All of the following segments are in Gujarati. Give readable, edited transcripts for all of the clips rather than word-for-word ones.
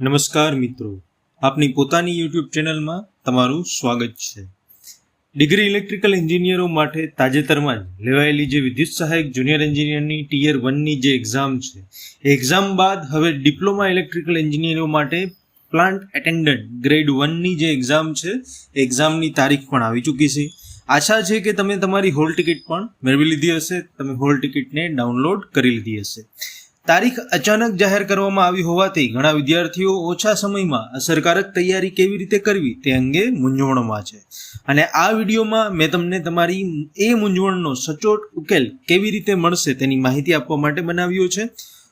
નમસ્કાર મિત્રો, આપની પોતાની યુટ્યુબ ચેનલમાં તમારું સ્વાગત છે. ડિગ્રી ઇલેક્ટ્રિકલ એન્જિનિયરો માટે તાજેતરમાં જ લેવાયેલી જે વિદ્યુત સહાયક જુનિયર એન્જિનિયરની ટિયર 1ની જે એક્ઝામ છે, એ એક્ઝામ બાદ હવે ડિપ્લોમા ઇલેક્ટ્રિકલ એન્જિનિયરો માટે પ્લાન્ટ એટેન્ડન્ટ ગ્રેડ 1ની જે એક્ઝામ છે, એ એક્ઝામની તારીખ પણ આવી ચૂકી છે. આશા છે કે તમે તમારી હોલ ટિકિટ પણ મેળવી લીધી હશે, તમે હોલ ટિકિટને ડાઉનલોડ કરી લીધી હશે. તારીખ અચાનક જાહેર કરવામાં આવી હોવાથી ઘણા વિદ્યાર્થીઓ ઓછા સમયમાં અસરકારક તૈયારી કેવી રીતે કરવી તે અંગે મૂંઝવણમાં છે. અને આ વિડીયોમાં મેં તમને તમારી એ મૂંઝવણનો સચોટ ઉકેલ કેવી રીતે મળશે તેની માહિતી આપવા માટે બનાવ્યો છે.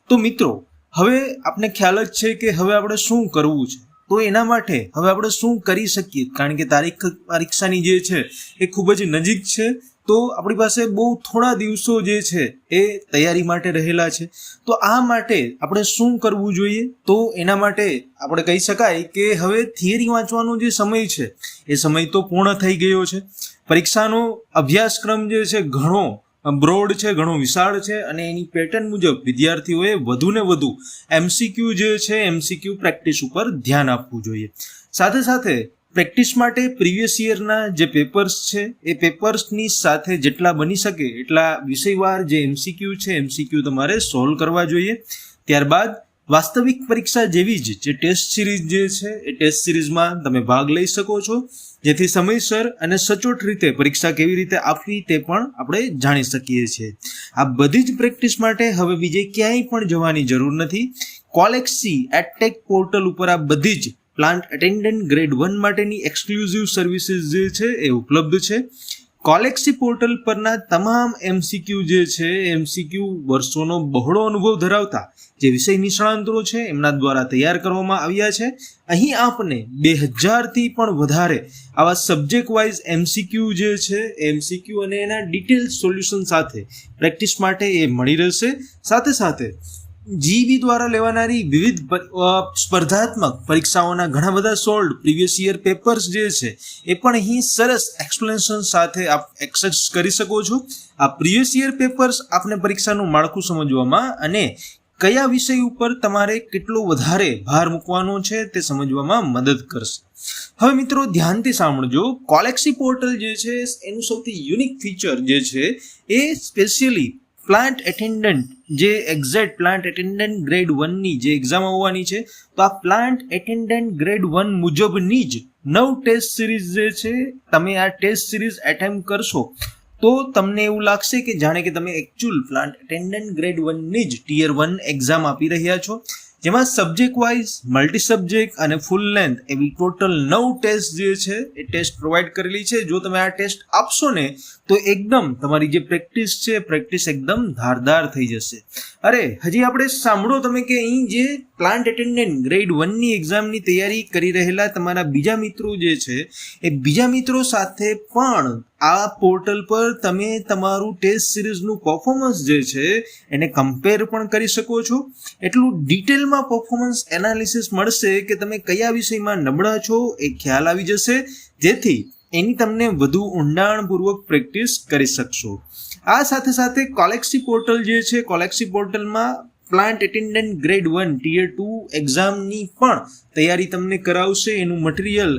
તો મિત્રો, હવે આપને ખ્યાલ જ છે કે હવે આપણે શું કરવું છે. તો એના માટે હવે આપણે શું કરી શકીએ, કારણ કે તારીખ પરીક્ષાની જે છે એ ખૂબ જ નજીક છે. તો આપણી પાસે બહુ થોડા દિવસો જે છે એ તૈયારી માટે રહેલા છે. તો આ માટે આપણે શું કરવું જોઈએ? તો એના માટે આપણે કહી શકાય કે હવે થિયરી વાંચવાનો જે સમય છે એ સમય તો પૂર્ણ થઈ ગયો છે. પરીક્ષાનો અભ્યાસક્રમ જે છે ઘણો બ્રોડ છે, ઘણો વિશાળ છે, અને એની પેટર્ન મુજબ વિદ્યાર્થીઓએ વધુને વધુ એમસીક્યુ જે છે એમસીક્યુ પ્રેક્ટિસ ઉપર ધ્યાન આપવું જોઈએ. સાથે સાથે પ્રેક્ટિસ માટે પ્રીવિયસ યરના જે પેપર્સ છે એ પેપર્સની સાથે જેટલા બની શકે એટલા વિષયવાર જે એમસીક્યુ છે એમસીક્યુ તમારે સોલ્વ કરવા જોઈએ. ત્યારબાદ વાસ્તવિક પરીક્ષા જેવી જ જે ટેસ્ટ સિરીઝ જે છે એ ટેસ્ટ સિરીઝમાં તમે ભાગ લઈ શકો છો, જેથી સમયસર અને સચોટ રીતે પરીક્ષા કેવી રીતે આપવી તે પણ આપણે જાણી શકીએ છીએ. આ બધી જ પ્રેક્ટિસ માટે હવે બીજે ક્યાંય પણ જવાની જરૂર નથી. કોલેક્સી એડટેક પોર્ટલ ઉપર આ બધી જ પ્લાન્ટ એટેન્ડન્ટ ગ્રેડ 1 માટેની એક્સક્લુઝિવ સર્વિસીસ જે છે એ ઉપલબ્ધ છે. કોલેક્સી પોર્ટલ પરના તમામ એમસીક્યુ જે છે એમસીક્યુ વર્ષોનો બહોળો અનુભવ ધરાવતા જે વિષય નિષ્ણાંતો છે એમના દ્વારા તૈયાર કરવામાં આવ્યા છે. અહીં આપને 2000થી પણ વધારે આવા સબ્જેક્ટ વાઇઝ એમસીક્યુ જે છે એમસીક્યુ અને એના ડિટેલ સોલ્યુશન સાથે પ્રેક્ટિસ માટે એ મળી રહેશે. સાથે સાથે જીબી દ્વારા લેવાનારી વિવિધ સ્પર્ધાત્મક પરીક્ષાઓના ઘણા બધા સોલ્ડ પ્રીવિયસ યર પેપર્સ જે છે એ પણ અહીં સરસ એક્સપ્લેનેશન સાથે આપ એક્સેસ કરી શકો છો. આ પ્રીવિયસ યર પેપર્સ આપને પરીક્ષાનું માળખું સમજવામાં અને કયા વિષય ઉપર તમારે કેટલો વધારે ભાર મૂકવાનો છે તે સમજવામાં મદદ કરશે. હવે મિત્રો ધ્યાનથી સાંભળજો. કોલેક્સી પોર્ટલ જે છે એનું સૌથી યુનિક ફીચર જે છે એ સ્પેશિયલી પ્લાન્ટ એટેન્ડન્ટ જે એક્ઝેક્ટ પ્લાન્ટ એટેન્ડન્ટ ગ્રેડ 1ની જે એક્ઝામ આવવાની છે, તો આ પ્લાન્ટ એટેન્ડન્ટ ગ્રેડ 1 મુજબની જ 9 ટેસ્ટ સિરીઝ જે છે, તમે આ ટેસ્ટ સિરીઝ એટેમ્પ કરશો તો તમને એવું લાગશે કે જાણે કે તમે એકચ્યુઅલ પ્લાન્ટ એટેન્ડન્ટ ગ્રેડ 1ની જ ટિયર 1 એક્ઝામ આપી રહ્યા છો, જેમાં સબ્જેક્ટ વાઇઝ મલ્ટી સબ્જેક્ટ અને ફૂલ લેન્થ એવી ટોટલ 9 ટેસ્ટ જે છે એ ટેસ્ટ પ્રોવાઈડ કરેલી છે. જો તમે આ ટેસ્ટ આપશો ને તો એકદમ તમારી જે પ્રેક્ટિસ છે પ્રેક્ટિસ એકદમ ધારદાર થઈ જશે. અરે હજી આપણે સાંભળો તમે કે અહીં જે પ્લાન્ટ એટેન્ડન્ટ ગ્રેડ 1ની એક્ઝામની તૈયારી કરી રહેલા તમારા બીજા મિત્રો જે છે એ બીજા મિત્રો સાથે પણ આ પોર્ટલ પર તમે તમારું ટેસ્ટ સિરીઝનું પરફોર્મન્સ જે છે એને કમ્પેર પણ કરી શકો છો. એટલું ડિટેલમાં પરફોર્મન્સ એનાલિસિસ મળશે કે તમે કયા વિષયમાં નબળા છો એ ખ્યાલ આવી જશે, જેથી એની તમને વધુ ઊંડાણપૂર્વક પ્રેક્ટિસ કરી શકશો. આ સાથે સાથે કોલેક્સી પોર્ટલ જે છે, કોલેક્સી પોર્ટલમાં પ્લાન્ટ એટેન્ડન્ટ ગ્રેડ 1 ટિયર 2 એક્ઝામની પણ તૈયારી તમને કરાવશે. એનું મટીરિયલ,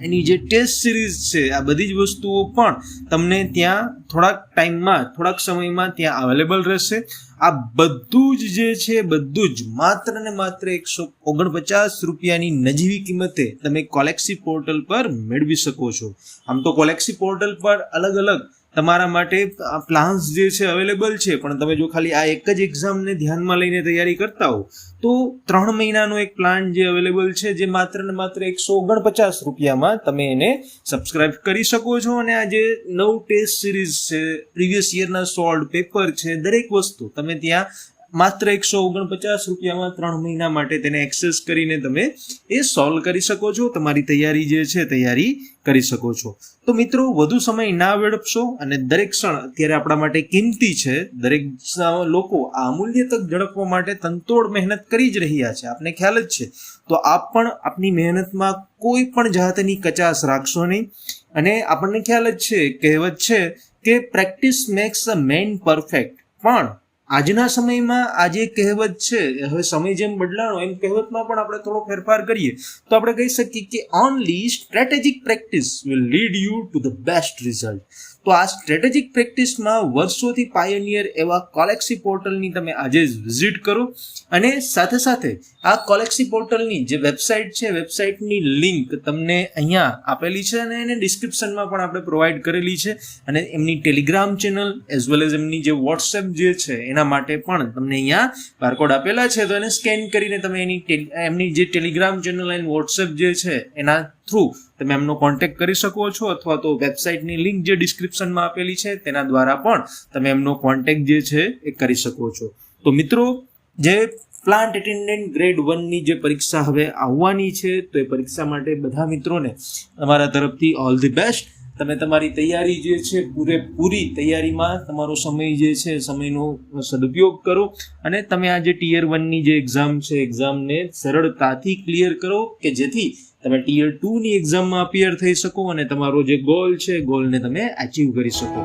એની જે ટેસ્ટ સિરીઝ છે, આ બધી જ વસ્તુઓ પણ તમને ત્યાં થોડાક સમયમાં ત્યાં અવેલેબલ રહેશે. આ બધું જ જે છે બધું જ માત્ર ને માત્ર 149 રૂપિયાની નજીવી કિંમતે તમે કોલેક્સી પોર્ટલ પર મેળવી શકો છો. આમ તો કોલેક્સી પોર્ટલ પર અલગ અલગ તમારા માટે પ્લાન્સ જે છે અવેલેબલ છે, પણ તમે જો ખાલી આ એક જ એક્ઝામને ધ્યાનમાં લઈને તૈયારી કરતા હો તો 3 મહિનાનો એક પ્લાન જે અવેલેબલ છે, જે માત્ર ને માત્ર 149 રૂપિયામાં તમે એને સબસ્ક્રાઇબ કરી શકો છો. અને આ જે 9 ટેસ્ટ સિરીઝ છે, પ્રીવિયસ યરના સોલ્ડ પેપર છે, દરેક વસ્તુ તમે ત્યાં માત્ર 149 રૂપિયામાં 3 મહિના માટે તેને એક્સેસ કરીને તમે એ સોલ્વ કરી શકો છો. તમારી તૈયારી જે છે તૈયારી કરી શકો છો. તો મિત્રો, વધુ સમય ના વેડફશો અને દરેક ક્ષણ અત્યારે આપણા માટે કિંમતી છે. દરેક લોકો આ અમૂલ્ય તક ઝડપવા માટે તનતોડ મહેનત કરી જ રહ્યા છે, આપને ખ્યાલ જ છે. તો આપ પણ આપની મહેનતમાં કોઈ પણ જાતની કચાશ રાખશો નહીં. અને આપણને ખ્યાલ જ છે, કહેવત છે કે પ્રેક્ટિસ મેક્સ અ મેન પરફેક્ટ, પણ આજના સમયમાં આ જે કહેવત છે, હવે સમય જેમ બદલાણો એમ કહેવતમાં પણ આપણે થોડો ફેરફાર કરીએ તો આપણે કહી શકીએ કે only strategic practice will lead you to the best result. તો આ સ્ટ્રેટેજિક પ્રેક્ટિસમાં વર્ષોથી પાયોનિયર એવા કોલેક્સી પોર્ટલની તમે આજે જ વિઝિટ કરો અને સાથે સાથે આ કોલેક્સી પોર્ટલની જે વેબસાઇટ છે, વેબસાઇટની લિંક તમને અહીંયા આપેલી છે અને એને ડિસ્ક્રિપ્શનમાં પણ આપણે પ્રોવાઈડ કરેલી છે. અને એમની Telegram channel as well as એમની જે વોટ્સએપ જે છે એના માટે પણ તમને અહીંયા બારકોડ આપેલા છે. તો એને સ્કેન કરીને તમે એમની જે ટેલિગ્રામ ચેનલ એન્ડ વોટ્સએપ જે છે એના થ્રુ તમે એમનો કોન્ટેક્ટ કરી શકો છો, અથવા તો વેબસાઇટની લિંક જે ડિસ્ક્રિપ્શનમાં આપેલી છે તેના દ્વારા પણ તમે એમનો કોન્ટેક્ટ જે છે એ કરી શકો છો. તો મિત્રો, જે પ્લાન્ટ એટેન્ડન્ટ ગ્રેડ 1 ની જે પરીક્ષા હવે આવવાની છે, તો એ પરીક્ષા માટે બધા મિત્રોને તમારા તરફથી ઓલ ધી બેસ્ટ. તમે તમારી તૈયારી જે છે પૂરેપૂરી તૈયારીમાં તમારો સમય જે છે સમયનો સદુપયોગ કરો અને તમે આ જે ટિયર 1 ની જે એક્ઝામ છે એક્ઝામને સરળતાથી ક્લિયર કરો કે જેથી તમે ટિયર 2 ની એક્ઝામમાં અપિયર થઈ શકો અને તમારો જે ગોલ છે ગોલને તમે અચીવ કરી શકો.